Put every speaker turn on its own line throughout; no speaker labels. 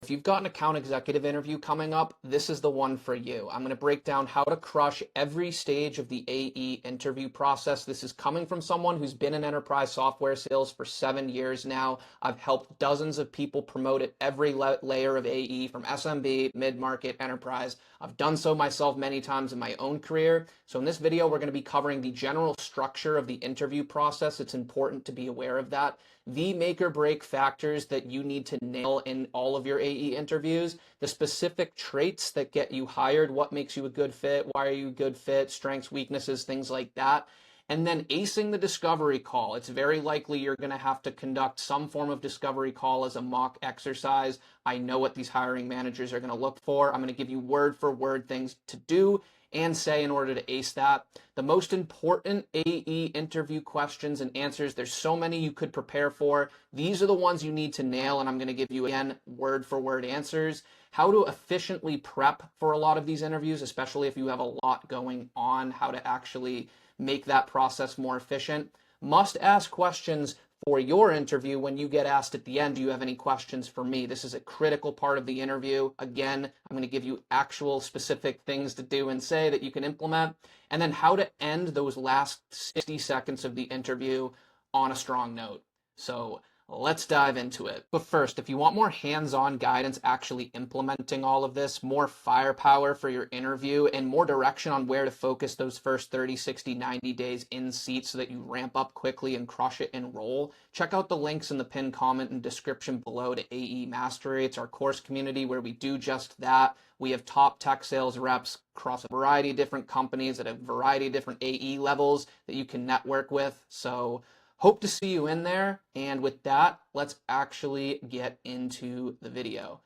if you've got an account executive interview coming up, this is the one for you. I'm going to break down how to crush every stage of the AE interview process. This is coming from someone who's been in enterprise software sales for 7 years now. I've helped dozens of people promote at every layer of AE, from SMB, mid-market, enterprise. I've done so myself many times in my own career. So in this video, we're going to be covering the general structure of the interview process. It's important to be aware of that. The make or break factors that you need to nail in all of your AE interviews, the specific traits that get you hired, what makes you a good fit, why are you a good fit, strengths, weaknesses, things like that. And then acing the discovery call. It's very likely you're going to have to conduct some form of discovery call as a mock exercise. I know what these hiring managers are going to look for. I'm going to give you word for word things to do and say in order to ace that. The most important AE interview questions and answers, there's so many you could prepare for. These are the ones you need to nail, and I'm going to give you, again, word for word answers. How to efficiently prep for a lot of these interviews, especially if you have a lot going on, how to actually make that process more efficient. Must ask questions for your interview. When you get asked at the end, do you have any questions for me? This is a critical part of the interview. Again, I'm going to give you actual specific things to do and say that you can implement. And then how to end those last 60 seconds of the interview on a strong note. So let's dive into it. But first, if you want more hands-on guidance actually implementing all of this, more firepower for your interview, and more direction on where to focus those first 30, 60, 90 days in seat so that you ramp up quickly and crush it and roll, check out the links in the pinned comment and description below to AE Mastery. It's our course community where we do just that. We have top tech sales reps across a variety of different companies at a variety of different AE levels that you can network with. So hope to see you in there. And with that, let's actually get into the video.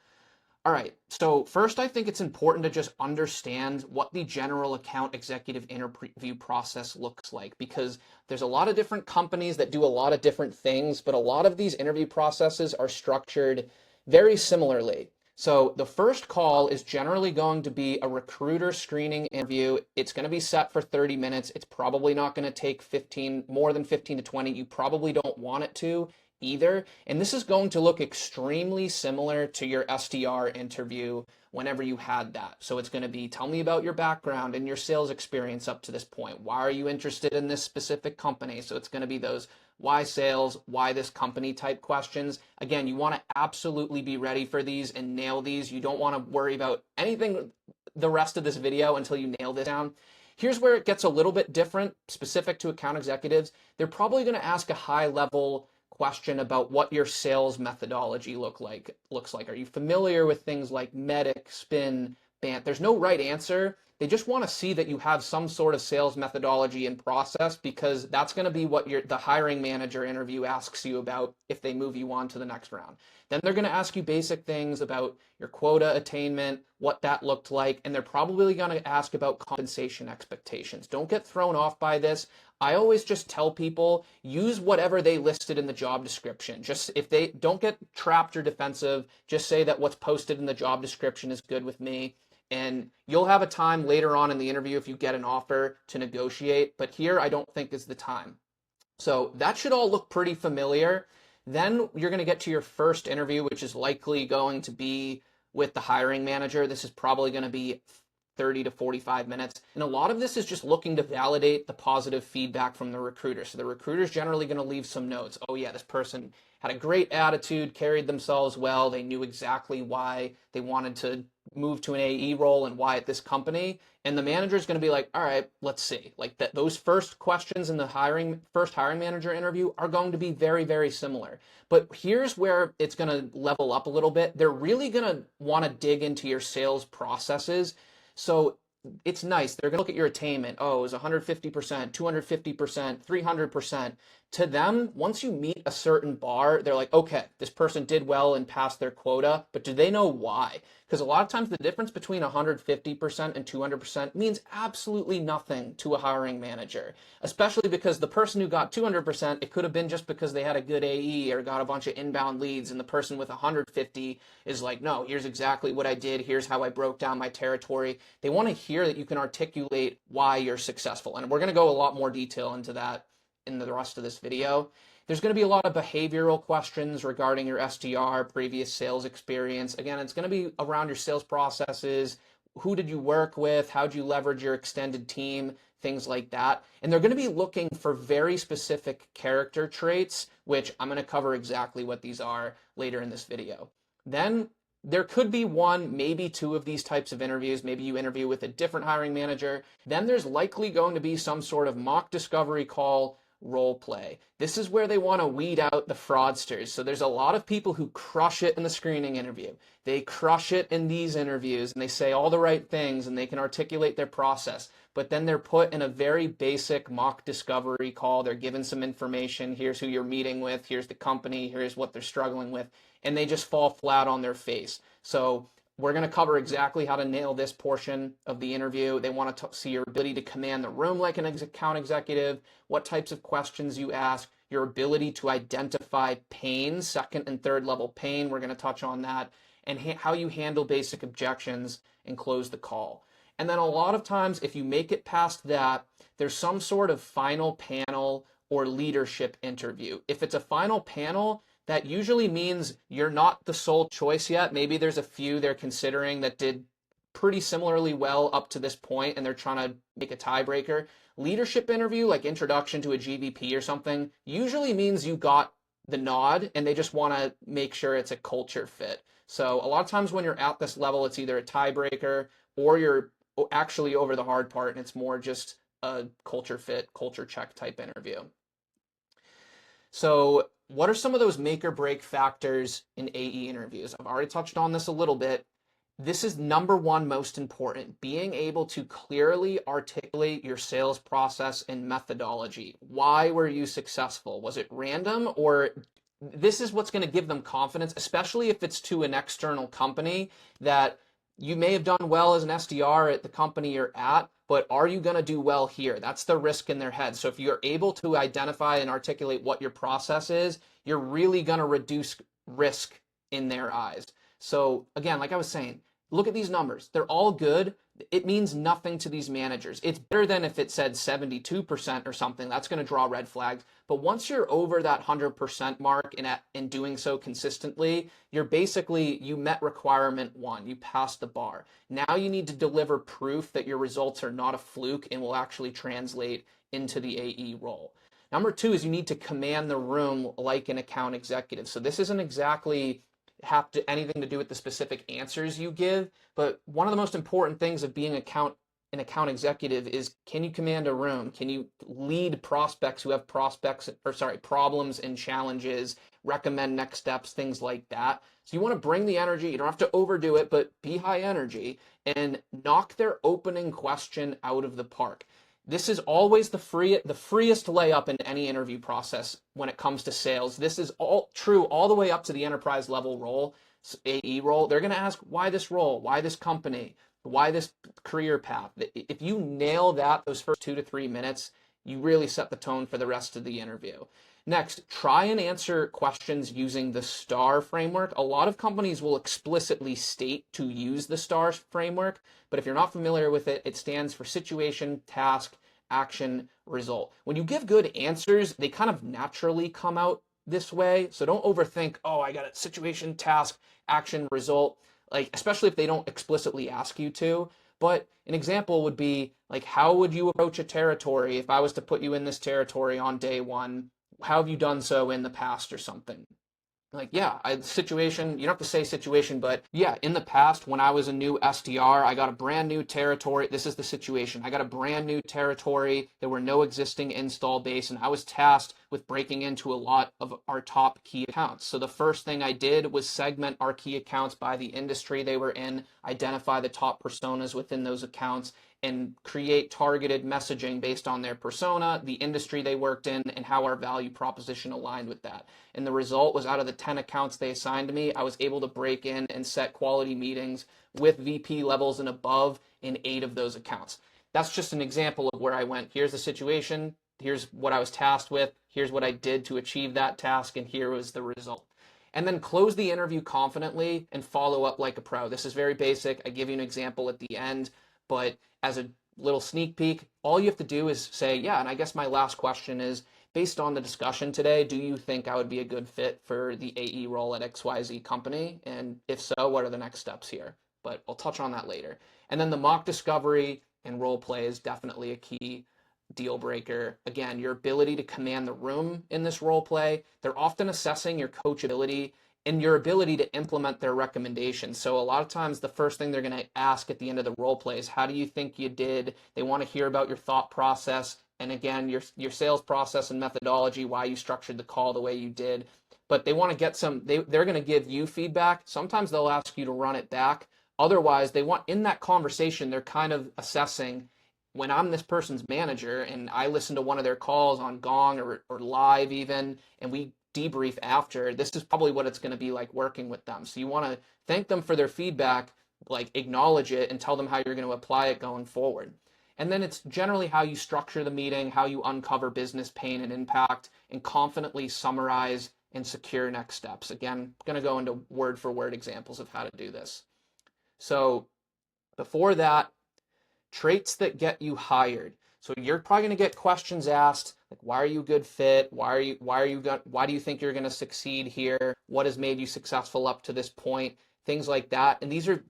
All right, so first I think it's important to just understand what the general account executive interview process looks like, because there's a lot of different companies that do a lot of different things, but a lot of these interview processes are structured very similarly. So the first call is generally going to be a recruiter screening interview. It's going to be set for 30 minutes. It's probably not going to take more than 15 to 20. You probably don't want it to either. And this is going to look extremely similar to your SDR interview whenever you had that. So it's going to be, tell me about your background and your sales experience up to this point. Why are you interested in this specific company? So it's going to be those why sales, why this company type questions. Again, you want to absolutely be ready for these and nail these. You don't want to worry about anything the rest of this video until you nail this down. Here's where it gets a little bit different, specific to account executives. They're probably going to ask a high level question about what your sales methodology looks like. Are you familiar with things like MEDDIC, SPIN, BANT? There's no right answer. They just want to see that you have some sort of sales methodology and process, because that's going to be what the hiring manager interview asks you about if they move you on to the next round. Then they're going to ask you basic things about your quota attainment, what that looked like, and they're probably going to ask about compensation expectations. Don't get thrown off by this. I always just tell people, use whatever they listed in the job description. Just if they don't get trapped or defensive, just say that what's posted in the job description is good with me. And you'll have a time later on in the interview if you get an offer to negotiate, but here I don't think is the time. So that should all look pretty familiar. Then you're going to get to your first interview, which is likely going to be with the hiring manager. This is probably going to be 30 to 45 minutes. And a lot of this is just looking to validate the positive feedback from the recruiter. So the recruiter's generally going to leave some notes. Oh yeah, this person had a great attitude, carried themselves well. They knew exactly why they wanted to move to an AE role and why at this company. And the manager is going to be like, all right, let's see. Like those first questions in the first hiring manager interview are going to be very, very similar. But here's where it's going to level up a little bit. They're really going to want to dig into your sales processes. So it's nice. They're going to look at your attainment. Oh, it was 150%, 250%, 300%. To them, once you meet a certain bar, they're like, okay, this person did well and passed their quota, but do they know why? Because a lot of times the difference between 150% and 200% means absolutely nothing to a hiring manager, especially because the person who got 200%, it could have been just because they had a good AE or got a bunch of inbound leads, and the person with 150 is like, no, here's exactly what I did. Here's how I broke down my territory. They want to hear that you can articulate why you're successful. And we're going to go a lot more detail into that in the rest of this video. There's going to be a lot of behavioral questions regarding your SDR, previous sales experience. Again, it's going to be around your sales processes. Who did you work with? How did you leverage your extended team? Things like that. And they're going to be looking for very specific character traits, which I'm going to cover exactly what these are later in this video. Then there could be one, maybe two of these types of interviews. Maybe you interview with a different hiring manager. Then there's likely going to be some sort of mock discovery call, role play. This is where they want to weed out the fraudsters. So there's a lot of people who crush it in the screening interview. They crush it in these interviews and they say all the right things and they can articulate their process. But then they're put in a very basic mock discovery call. They're given some information. Here's who you're meeting with. Here's the company. Here's what they're struggling with. And they just fall flat on their face. So we're going to cover exactly how to nail this portion of the interview. They want to see your ability to command the room like an account executive, what types of questions you ask, your ability to identify pain, second and third level pain. We're going to touch on that, and how you handle basic objections and close the call. And then a lot of times, if you make it past that, there's some sort of final panel or leadership interview. If it's a final panel, that usually means you're not the sole choice yet. Maybe there's a few they're considering that did pretty similarly well up to this point, and they're trying to make a tiebreaker. Leadership interview, like introduction to a GVP or something, usually means you got the nod, and they just want to make sure it's a culture fit. So a lot of times when you're at this level, it's either a tiebreaker or you're actually over the hard part, and it's more just a culture fit, culture check type interview. So what are some of those make or break factors in AE interviews? I've already touched on this a little bit. This is number one most important, being able to clearly articulate your sales process and methodology. Why were you successful? Was it random, or this is what's going to give them confidence, especially if it's to an external company, that you may have done well as an SDR at the company you're at, but are you going to do well here? That's the risk in their head. So if you're able to identify and articulate what your process is, you're really going to reduce risk in their eyes. So again, like I was saying, look at these numbers. They're all good. It means nothing to these managers. It's better than if it said 72% or something. That's going to draw red flags. But once you're over that 100% mark and doing so consistently, you're basically, you met requirement one. You passed the bar. Now you need to deliver proof that your results are not a fluke and will actually translate into the AE role. Number two is you need to command the room like an account executive. So this isn't exactly anything to do with the specific answers you give, but one of the most important things of being an account executive is, can you command a room? Can you lead prospects who have problems and challenges, recommend next steps, things like that. So you want to bring the energy. You don't have to overdo it, but be high energy and knock their opening question out of the park. This is always the freest layup in any interview process when it comes to sales. This is all true all the way up to the enterprise level role, AE role. They're going to ask, why this role? Why this company? Why this career path? If you nail that, those first 2 to 3 minutes, you really set the tone for the rest of the interview. Next, try and answer questions using the STAR framework. A lot of companies will explicitly state to use the STAR framework, but if you're not familiar with it, it stands for situation, task, action, result. When you give good answers, they kind of naturally come out this way. So don't overthink, oh, I got a situation, task, action, result, like especially if they don't explicitly ask you to. But an example would be like, how would you approach a territory if I was to put you in this territory on day one? How have you done so in the past or something? Like, yeah, situation, you don't have to say situation, but yeah, in the past, when I was a new SDR, I got a brand new territory. This is the situation. I got a brand new territory. There were no existing install base, and I was tasked with breaking into a lot of our top key accounts. So the first thing I did was segment our key accounts by the industry they were in, identify the top personas within those accounts, and create targeted messaging based on their persona, the industry they worked in, and how our value proposition aligned with that. And the result was, out of the 10 accounts they assigned to me, I was able to break in and set quality meetings with VP levels and above in 8 of those accounts. That's just an example of where I went. Here's the situation. Here's what I was tasked with. Here's what I did to achieve that task. And here was the result. And then close the interview confidently and follow up like a pro. This is very basic. I give you an example at the end, but as a little sneak peek, all you have to do is say, yeah, and I guess my last question is, based on the discussion today, do you think I would be a good fit for the AE role at XYZ company? And if so, what are the next steps here? But I'll touch on that later. And then the mock discovery and role play is definitely a key deal breaker. Again, your ability to command the room in this role play. They're often assessing your coachability and your ability to implement their recommendations. So a lot of times the first thing they're going to ask at the end of the role play is, how do you think you did? They want to hear about your thought process and, again, your sales process and methodology, why you structured the call the way you did. But they want to get they're going to give you feedback. Sometimes they'll ask you to run it back. Otherwise, they want, in that conversation, they're kind of assessing, when I'm this person's manager and I listen to one of their calls on Gong or live even, and we debrief after, this is probably what it's going to be like working with them. So you want to thank them for their feedback, like acknowledge it and tell them how you're going to apply it going forward. And then it's generally how you structure the meeting, how you uncover business pain and impact, and confidently summarize and secure next steps. Again, I'm going to go into word for word examples of how to do this. So before that, traits that get you hired. So you're probably going to get questions asked like, why are you a good fit? Why do you think you're going to succeed here? What has made you successful up to this point? Things like that. And these are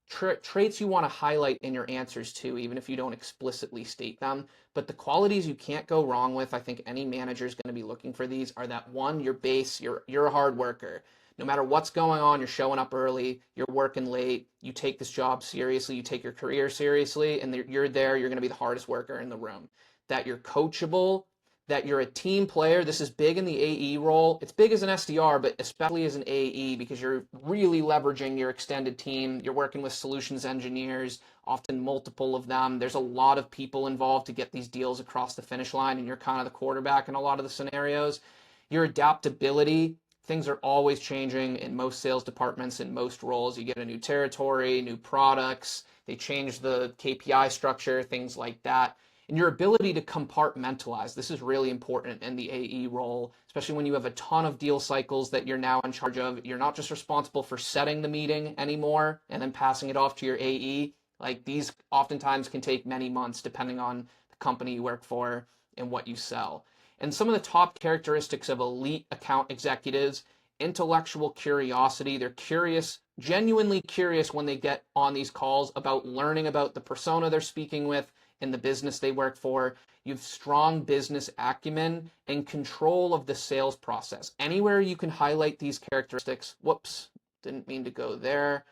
traits you want to highlight in your answers too, even if you don't explicitly state them. But the qualities you can't go wrong with, I think any manager is going to be looking for these, are that one, your base, you're a hard worker. No matter what's going on, you're showing up early, you're working late, you take this job seriously, you take your career seriously, and you're going to be the hardest worker in the room. That you're coachable, that you're a team player. This is big in the AE role. It's big as an SDR, but especially as an AE, because you're really leveraging your extended team. You're working with solutions engineers, often multiple of them. There's a lot of people involved to get these deals across the finish line, and you're kind of the quarterback in a lot of the scenarios. Your adaptability. Things are always changing in most sales departments, in most roles. You get a new territory, new products, they change the KPI structure, things like that. And your ability to compartmentalize. This is really important in the AE role, especially when you have a ton of deal cycles that you're now in charge of. You're not just responsible for setting the meeting anymore and then passing it off to your AE. Like, these oftentimes can take many months depending on the company you work for and what you sell. And some of the top characteristics of elite account executives: intellectual curiosity. They're curious, genuinely curious when they get on these calls about learning about the persona they're speaking with and the business they work for. You have strong business acumen and control of the sales process. Anywhere you can highlight these characteristics, didn't mean to go there.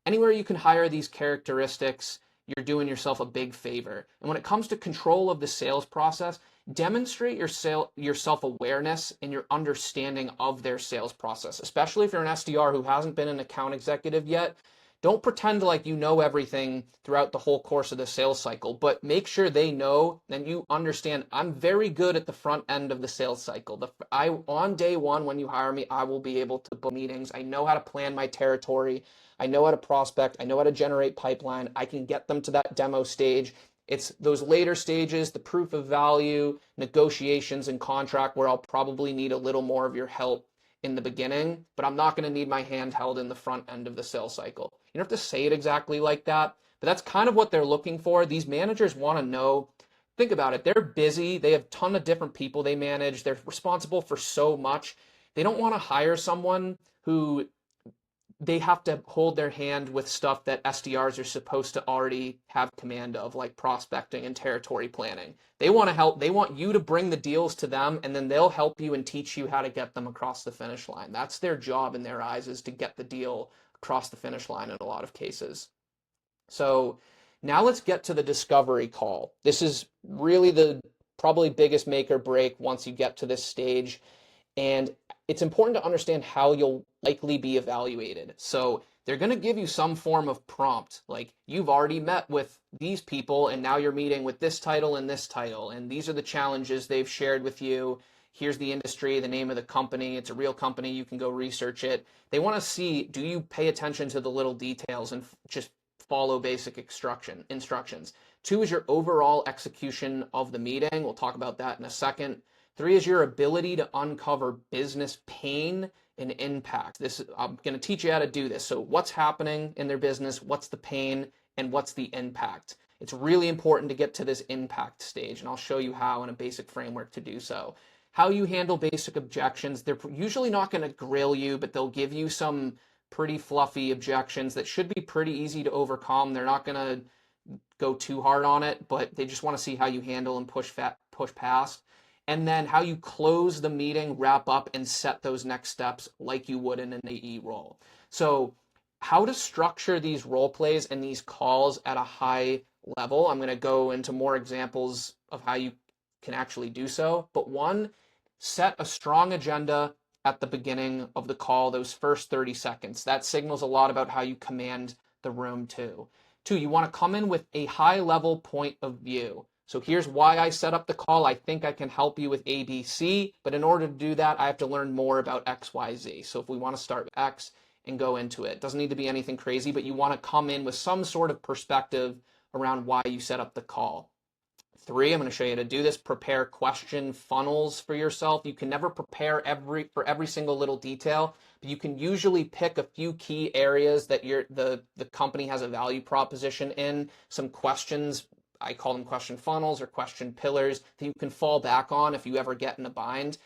Anywhere you can hire these characteristics, you're doing yourself a big favor. And when it comes to control of the sales process, demonstrate your self-awareness and your understanding of their sales process, especially if you're an SDR who hasn't been an account executive yet. Don't pretend like you know everything throughout the whole course of the sales cycle, but make sure they know and you understand, I'm very good at the front end of the sales cycle. On day one, when you hire me, I will be able to book meetings. I know how to plan my territory. I know how to prospect. I know how to generate pipeline. I can get them to that demo stage. It's those later stages, the proof of value, negotiations, and contract, where I'll probably need a little more of your help in the beginning, but I'm not going to need my hand held in the front end of the sales cycle. You don't have to say it exactly like that, but that's kind of what they're looking for. These managers want to know, think about it, they're busy, they have a ton of different people they manage, they're responsible for so much. They don't want to hire someone who they have to hold their hand with stuff that SDRs are supposed to already have command of, like prospecting and territory planning. They want to help. They want you to bring the deals to them, and then they'll help you and teach you how to get them across the finish line. That's their job in their eyes, is to get the deal across the finish line in a lot of cases. So now let's get to the discovery call. This is really the probably biggest make or break once you get to this stage. And it's important to understand how you'll likely be evaluated. So they're going to give you some form of prompt, like, you've already met with these people and now you're meeting with this title, and these are the challenges they've shared with you. Here's the industry, the name of the company. It's a real company. You can go research it. They want to see, do you pay attention to the little details and just follow basic instructions? 2 is your overall execution of the meeting. We'll talk about that in a second. 3 is your ability to uncover business pain and impact. I'm going to teach you how to do this. So what's happening in their business, what's the pain, and what's the impact? It's really important to get to this impact stage, and I'll show you how in a basic framework to do so. how you handle basic objections. They're usually not going to grill you, but they'll give you some pretty fluffy objections that should be pretty easy to overcome. They're not going to go too hard on it, but they just want to see how you handle and push past. And then how you close the meeting, wrap up, and set those next steps like you would in an AE role. So how to structure these role plays and these calls at a high level. I'm going to go into more examples of how you can actually do so. But one, set a strong agenda at the beginning of the call, those first 30 seconds. That signals a lot about how you command the room too. Two, you want to come in with a high level point of view. So here's why I set up the call. I think I can help you with ABC, but in order to do that, I have to learn more about XYZ. So if we want to start with X and go into it, doesn't need to be anything crazy, but you want to come in with some sort of perspective around why you set up the call. Three, I'm going to show you how to do this. Prepare question funnels for yourself. You can never prepare for every single little detail, but you can usually pick a few key areas that the company has a value proposition in, some questions. I call them question funnels or question pillars that you can fall back on if you ever get in a bind.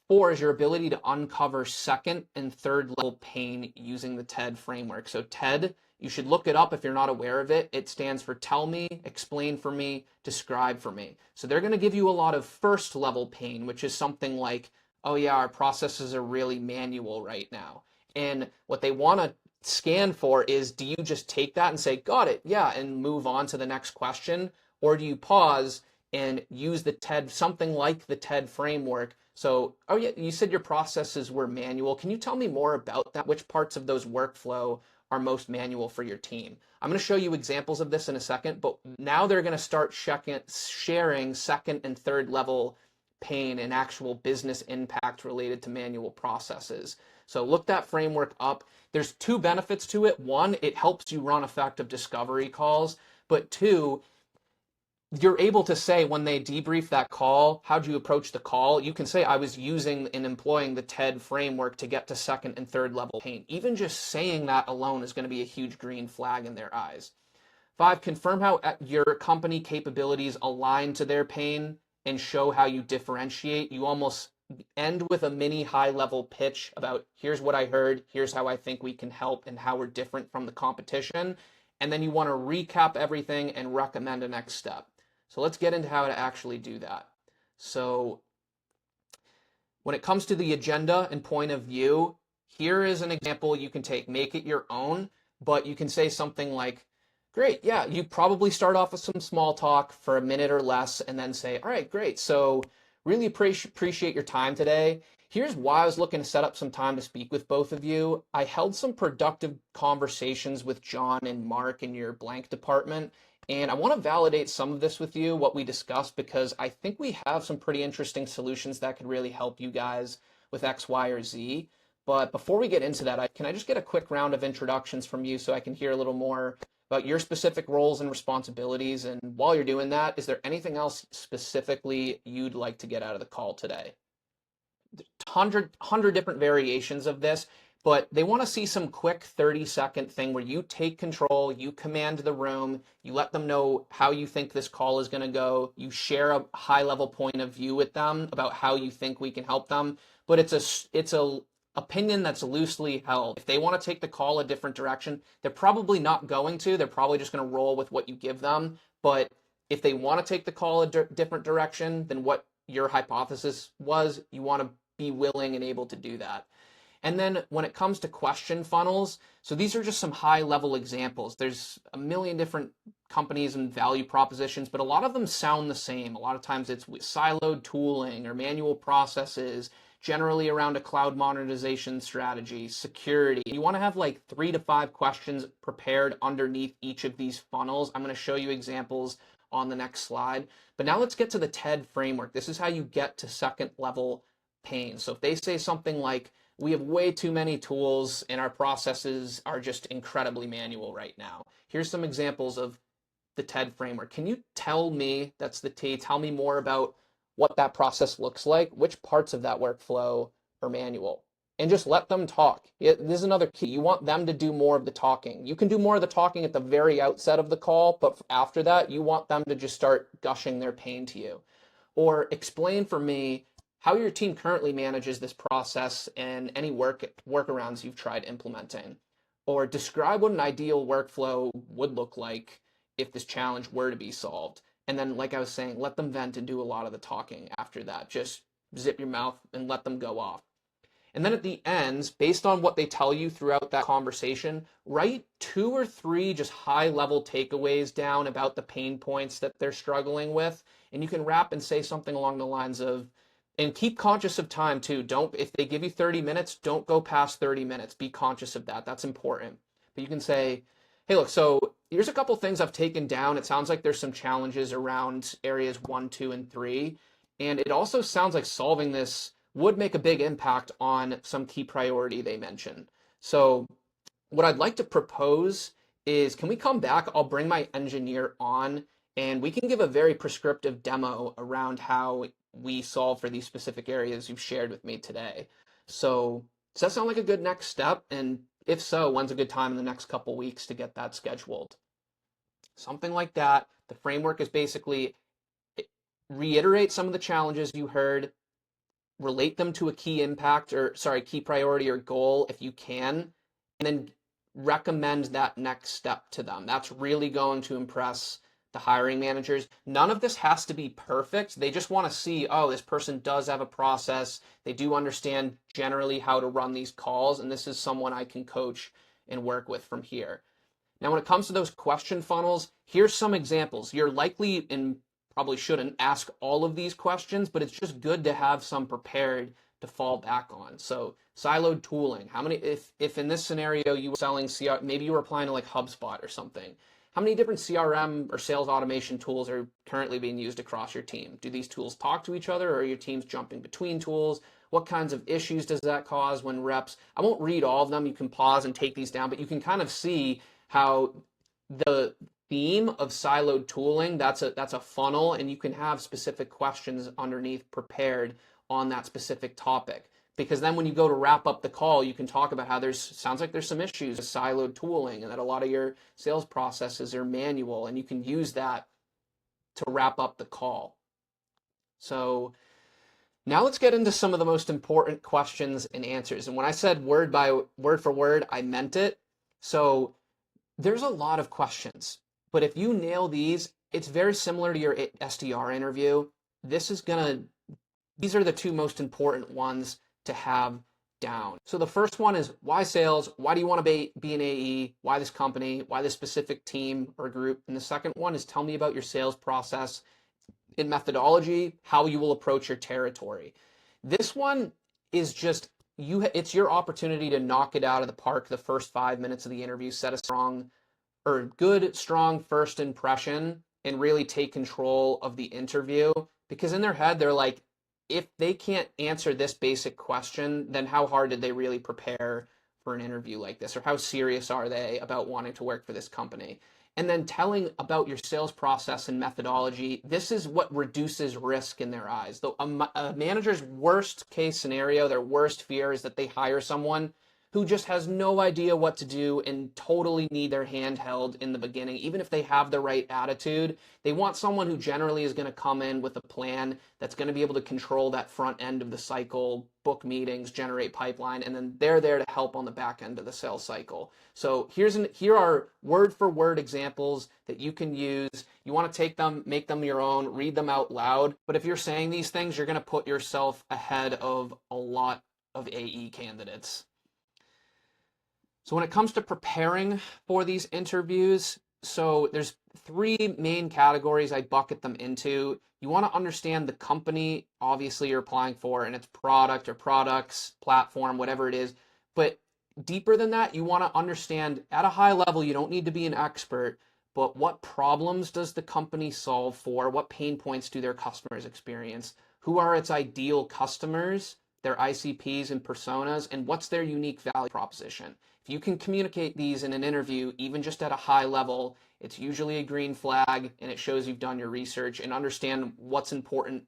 Four is your ability to uncover second and third level pain using the TED framework. So TED, you should look it up if you're not aware of it. It stands for tell me, explain for me, describe for me. So they're going to give you a lot of first level pain, which is something like, oh yeah, our processes are really manual right now. And what they want to scan for is, do you just take that and say, got it, yeah, and move on to the next question? Or do you pause and use the TED, something like the TED framework? So, oh yeah, you said your processes were manual. Can you tell me more about that? Which parts of those workflow are most manual for your team? I'm going to show you examples of this in a second, but now they're going to start sharing second and third level pain and actual business impact related to manual processes. So look that framework up. There's two benefits to it. One, it helps you run effective discovery calls, but two, you're able to say when they debrief that call, how'd you approach the call? You can say, I was using and employing the TED framework to get to second and third level pain. Even just saying that alone is going to be a huge green flag in their eyes. Five, confirm how your company capabilities align to their pain and show how you differentiate. You almost end with a mini high level pitch about here's what I heard, here's how I think we can help and how we're different from the competition. And then you want to recap everything and recommend a next step. So let's get into how to actually do that. So when it comes to the agenda and point of view, here is an example you can take. Make it your own, but you can say something like, great, yeah, you probably start off with some small talk for a minute or less and then say, all right, great. So really appreciate your time today. Here's why I was looking to set up some time to speak with both of you. I held some productive conversations with John and Mark in your blank department, and I want to validate some of this with you, what we discussed, because I think we have some pretty interesting solutions that could really help you guys with X, Y, or Z. But before we get into that, can I just get a quick round of introductions from you so I can hear a little more about your specific roles and responsibilities? And while you're doing that, is there anything else specifically you'd like to get out of the call today? 100 different variations of this, but they want to see some quick 30-second thing where you take control, you command the room, you let them know how you think this call is going to go, you share a high-level point of view with them about how you think we can help them, but it's a opinion that's loosely held. If they want to take the call a different direction, they're probably not going to. They're probably just going to roll with what you give them. But if they want to take the call a different direction than what your hypothesis was, you want to be willing and able to do that. And then when it comes to question funnels, so these are just some high level examples. There's a million different companies and value propositions, but a lot of them sound the same. A lot of times it's with siloed tooling or manual processes, generally around a cloud modernization strategy, security. You want to have like 3 to 5 questions prepared underneath each of these funnels. I'm going to show you examples on the next slide. But now let's get to the TED framework. This is how you get to second level pain. So if they say something like, we have way too many tools and our processes are just incredibly manual right now. Here's some examples of the TED framework. Can you tell me, that's the T, tell me more about what that process looks like, which parts of that workflow are manual, and just let them talk. This is another key. You want them to do more of the talking. You can do more of the talking at the very outset of the call, but after that, you want them to just start gushing their pain to you. Or explain for me how your team currently manages this process and any workarounds you've tried implementing. Or describe what an ideal workflow would look like if this challenge were to be solved. And then, like I was saying, let them vent and do a lot of the talking after that. Just zip your mouth and let them go off. And then at the ends, based on what they tell you throughout that conversation, write 2 or 3 just high level takeaways down about the pain points that they're struggling with. And you can wrap and say something along the lines of, and keep conscious of time too. Don't, if they give you 30 minutes, don't go past 30 minutes. Be conscious of that. That's important. But you can say, hey, look, so here's a couple things I've taken down. It sounds like there's some challenges around areas 1, 2, and 3. And it also sounds like solving this would make a big impact on some key priority they mentioned. So what I'd like to propose is, can we come back? I'll bring my engineer on and we can give a very prescriptive demo around how we solve for these specific areas you've shared with me today. So does that sound like a good next step? And if so, when's a good time in the next couple weeks to get that scheduled? Something like that. The framework is basically reiterate some of the challenges you heard, relate them to a key priority or goal if you can, and then recommend that next step to them. That's really going to impress the hiring managers. None of this has to be perfect. They just want to see, oh, this person does have a process. They do understand generally how to run these calls, and this is someone I can coach and work with from here. Now, when it comes to those question funnels, here's some examples. You're likely and probably shouldn't ask all of these questions, but it's just good to have some prepared to fall back on. So siloed tooling, how many, if in this scenario you were selling maybe you were applying to like HubSpot or something, how many different CRM or sales automation tools are currently being used across your team? Do these tools talk to each other, or are your teams jumping between tools? What kinds of issues does that cause when reps? I won't read all of them. You can pause and take these down, but you can kind of see how the theme of siloed tooling, that's a funnel, and you can have specific questions underneath prepared on that specific topic. Because then when you go to wrap up the call, you can talk about how sounds like there's some issues with siloed tooling and that a lot of your sales processes are manual, and you can use that to wrap up the call. So now let's get into some of the most important questions and answers. And when I said word for word, I meant it. So there's a lot of questions, but if you nail these, it's very similar to your SDR interview. These are the 2 most important ones to have down. So the first one is, why sales? Why do you want to be an AE? Why this company? Why this specific team or group? And the second one is, tell me about your sales process in methodology, how you will approach your territory. This one is just, it's your opportunity to knock it out of the park the first 5 minutes of the interview, set a good, strong first impression, and really take control of the interview. Because in their head, they're like, if they can't answer this basic question, then how hard did they really prepare for an interview like this? Or how serious are they about wanting to work for this company? And then telling about your sales process and methodology, this is what reduces risk in their eyes. A manager's worst case scenario, their worst fear is that they hire someone who just has no idea what to do and totally need their hand held in the beginning. Even if they have the right attitude, they want someone who generally is going to come in with a plan that's going to be able to control that front end of the cycle, book meetings, generate pipeline, and then they're there to help on the back end of the sales cycle. So here are word for word examples that you can use. You want to take them, make them your own, read them out loud. But if you're saying these things, you're going to put yourself ahead of a lot of AE candidates. So when it comes to preparing for these interviews, so there's 3 main categories I bucket them into. You want to understand the company, obviously, you're applying for, and its product or products, platform, whatever it is. But deeper than that, you want to understand at a high level, you don't need to be an expert, but what problems does the company solve for? What pain points do their customers experience? Who are its ideal customers, their ICPs and personas, and what's their unique value proposition? If you can communicate these in an interview, even just at a high level, it's usually a green flag, and it shows you've done your research and understand what's important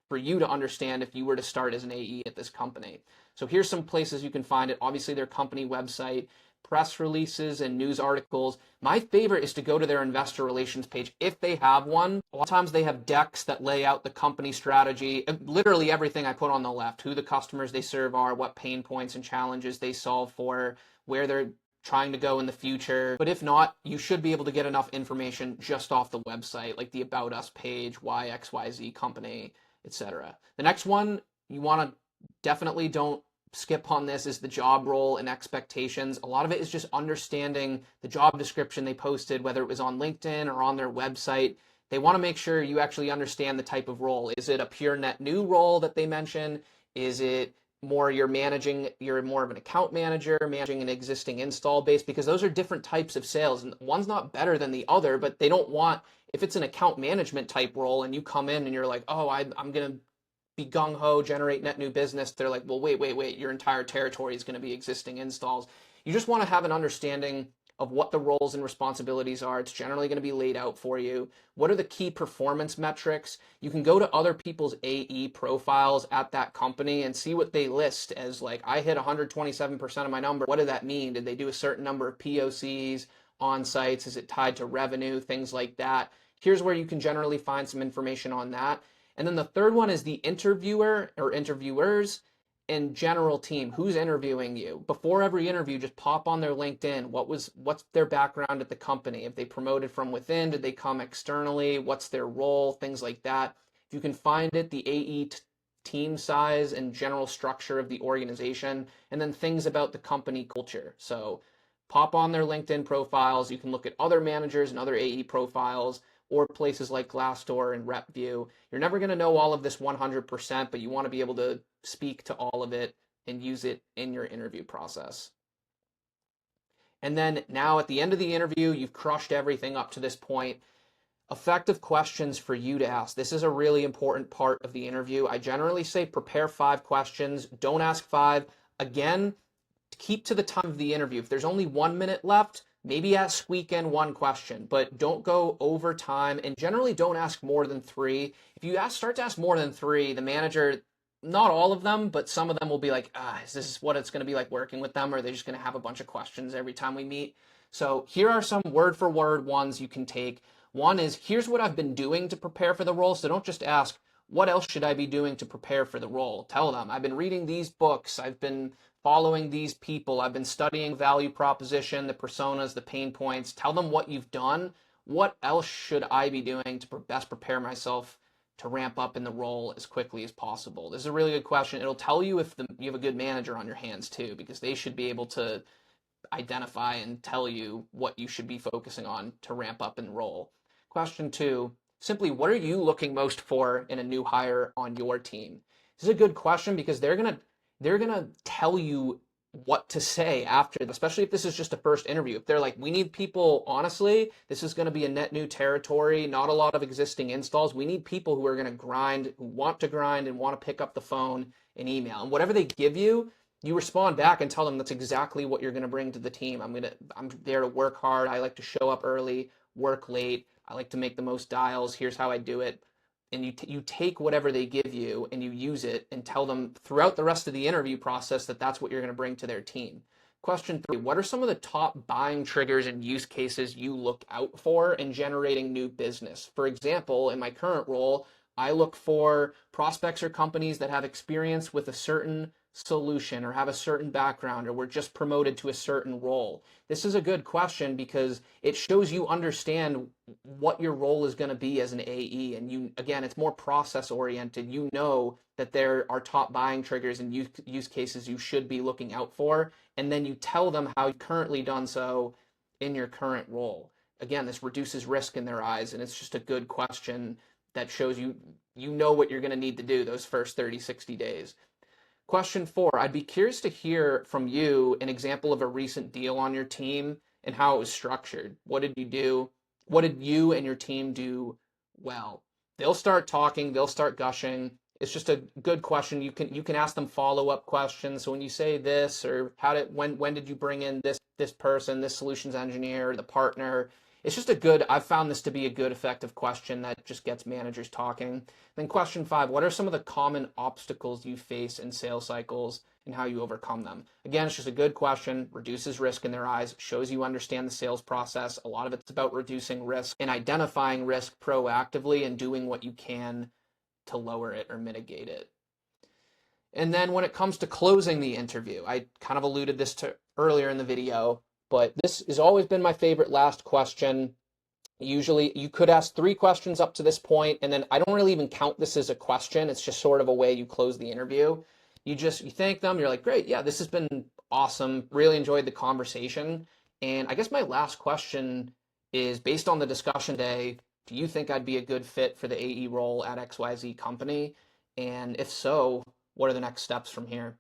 for you to understand if you were to start as an AE at this company. So here's some places you can find it. Obviously, their company website. press releases and news articles. My favorite is to go to their investor relations page if they have one. A lot of times they have decks that lay out the company strategy, literally everything I put on the left, who the customers they serve are, what pain points and challenges they solve for, where they're trying to go in the future. But if not, you should be able to get enough information just off the website, like the About Us page, why XYZ company, etc. The next one you want to definitely don't skip on this is the job role and expectations. A lot of it is just understanding the job description they posted, whether it was on LinkedIn or on their website. They want to make sure you actually understand the type of role. Is it a pure net new role that they mention? Is it more you're more of an account manager, managing an existing install base? Because those are different types of sales, and one's not better than the other, but they don't want, if it's an account management type role and you come in and you're like, oh, I'm going to be gung-ho, generate net new business, they're like, well, wait, your entire territory is going to be existing installs. You just want to have an understanding of what the roles and responsibilities are. It's generally going to be laid out for you. What are the key performance metrics? You can go to other people's AE profiles at that company and see what they list as, like, I hit 127% of my number. What did that mean? Did they do a certain number of POCs, on-sites? Is it tied to revenue? Things like that. Here's where you can generally find some information on that. And then the third one is the interviewer or interviewers and general team. Who's interviewing you? Before every interview, just pop on their LinkedIn. What's their background at the company? If they promoted from within, did they come externally? What's their role? Things like that. If you can find it, the AE team size and general structure of the organization, and then things about the company culture. So pop on their LinkedIn profiles. You can look at other managers and other AE profiles, or places like Glassdoor and RepView. You're never going to know all of this 100%, but you want to be able to speak to all of it and use it in your interview process. And then now at the end of the interview, you've crushed everything up to this point. Effective questions for you to ask. This is a really important part of the interview. I generally say prepare 5 questions. Don't ask 5. Again, keep to the time of the interview. If there's only 1 minute left, maybe squeak in 1 question, but don't go over time, and generally don't ask more than 3. If you start to ask more than 3, the manager, not all of them, but some of them will be like, is this what it's going to be like working with them, or are they just going to have a bunch of questions every time we meet? So here are some word for word ones you can take. One is, here's what I've been doing to prepare for the role. So don't just ask, what else should I be doing to prepare for the role? Tell them, I've been reading these books, I've been following these people, I've been studying value proposition, the personas, the pain points. Tell them what you've done. What else should I be doing to best prepare myself to ramp up in the role as quickly as possible? This is a really good question. It'll tell you if you have a good manager on your hands too, because they should be able to identify and tell you what you should be focusing on to ramp up in the role. Question 2, simply, what are you looking most for in a new hire on your team? This is a good question because they're gonna tell you what to say after, especially if this is just a first interview. If they're like, we need people, honestly, this is going to be a net new territory, not a lot of existing installs. We need people who are going to grind, who want to grind and want to pick up the phone and email. And whatever they give you, you respond back and tell them that's exactly what you're going to bring to the team. I'm there to work hard. I like to show up early, work late. I like to make the most dials. Here's how I do it. And you take whatever they give you and you use it and tell them throughout the rest of the interview process that that's what you're going to bring to their team. Question 3, what are some of the top buying triggers and use cases you look out for in generating new business? For example, in my current role, I look for prospects or companies that have experience with a certain solution or have a certain background or were just promoted to a certain role. This is a good question because it shows you understand what your role is going to be as an AE. And you, again, it's more process oriented. You know that there are top buying triggers and use cases you should be looking out for. And then you tell them how you've currently done so in your current role. Again, this reduces risk in their eyes. And it's just a good question that shows you know what you're going to need to do those first 30, 60 days. Question 4, I'd be curious to hear from you an example of a recent deal on your team and how it was structured. What did you do? What did you and your team do well? They'll start talking, they'll start gushing. It's just a good question. You can ask them follow-up questions. So when you say this, or when did you bring in this person, this solutions engineer, the partner, it's just I've found this to be a good, effective question that just gets managers talking. Then question 5, what are some of the common obstacles you face in sales cycles and how you overcome them? Again, it's just a good question, reduces risk in their eyes, shows you understand the sales process. A lot of it's about reducing risk and identifying risk proactively and doing what you can to lower it or mitigate it. And then when it comes to closing the interview, I kind of alluded this to earlier in the video, but this has always been my favorite last question. Usually you could ask 3 questions up to this point, and then I don't really even count this as a question. It's just sort of a way you close the interview. You thank them. You're like, great, yeah, this has been awesome. Really enjoyed the conversation. And I guess my last question is, based on the discussion today, do you think I'd be a good fit for the AE role at XYZ company? And if so, what are the next steps from here?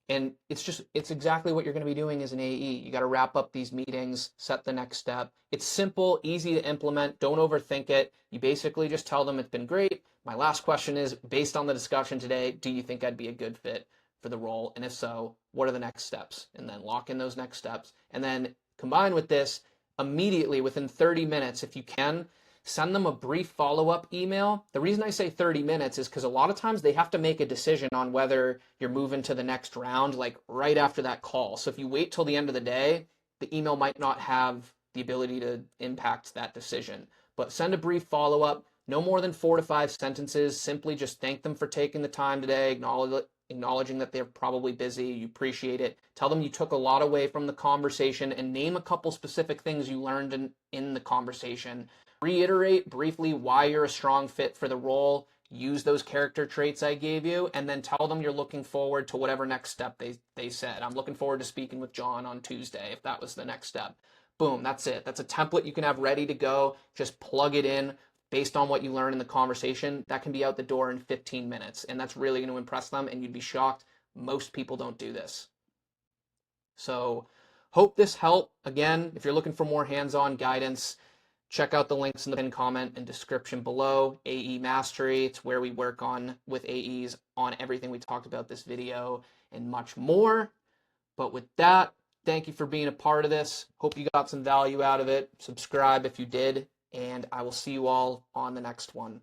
And it's exactly what you're going to be doing as an AE. You got to wrap up these meetings, set the next step. It's simple, easy to implement. Don't overthink it. You basically just tell them it's been great. My last question is, based on the discussion today, do you think I'd be a good fit for the role? And if so, what are the next steps? And then lock in those next steps. And then combine with this, immediately within 30 minutes, if you can, send them a brief follow-up email. The reason I say 30 minutes is because a lot of times they have to make a decision on whether you're moving to the next round, like right after that call. So if you wait till the end of the day, the email might not have the ability to impact that decision. But send a brief follow-up, no more than 4 to 5 sentences. Simply just thank them for taking the time today, acknowledging that they're probably busy, you appreciate it. Tell them you took a lot away from the conversation, and name a couple specific things you learned in the conversation. Reiterate briefly why you're a strong fit for the role. Use those character traits I gave you, and then tell them you're looking forward to whatever next step they said. I'm looking forward to speaking with John on Tuesday, if that was the next step. Boom, that's it. That's a template you can have ready to go. Just plug it in based on what you learn in the conversation. That can be out the door in 15 minutes, and that's really going to impress them, and you'd be shocked. Most people don't do this. So hope this helped. Again, if you're looking for more hands-on guidance, check out the links in the pinned comment and description below. AE Mastery, it's where we work on with AEs on everything we talked about this video and much more. But with that, thank you for being a part of this. Hope you got some value out of it. Subscribe if you did, and I will see you all on the next one.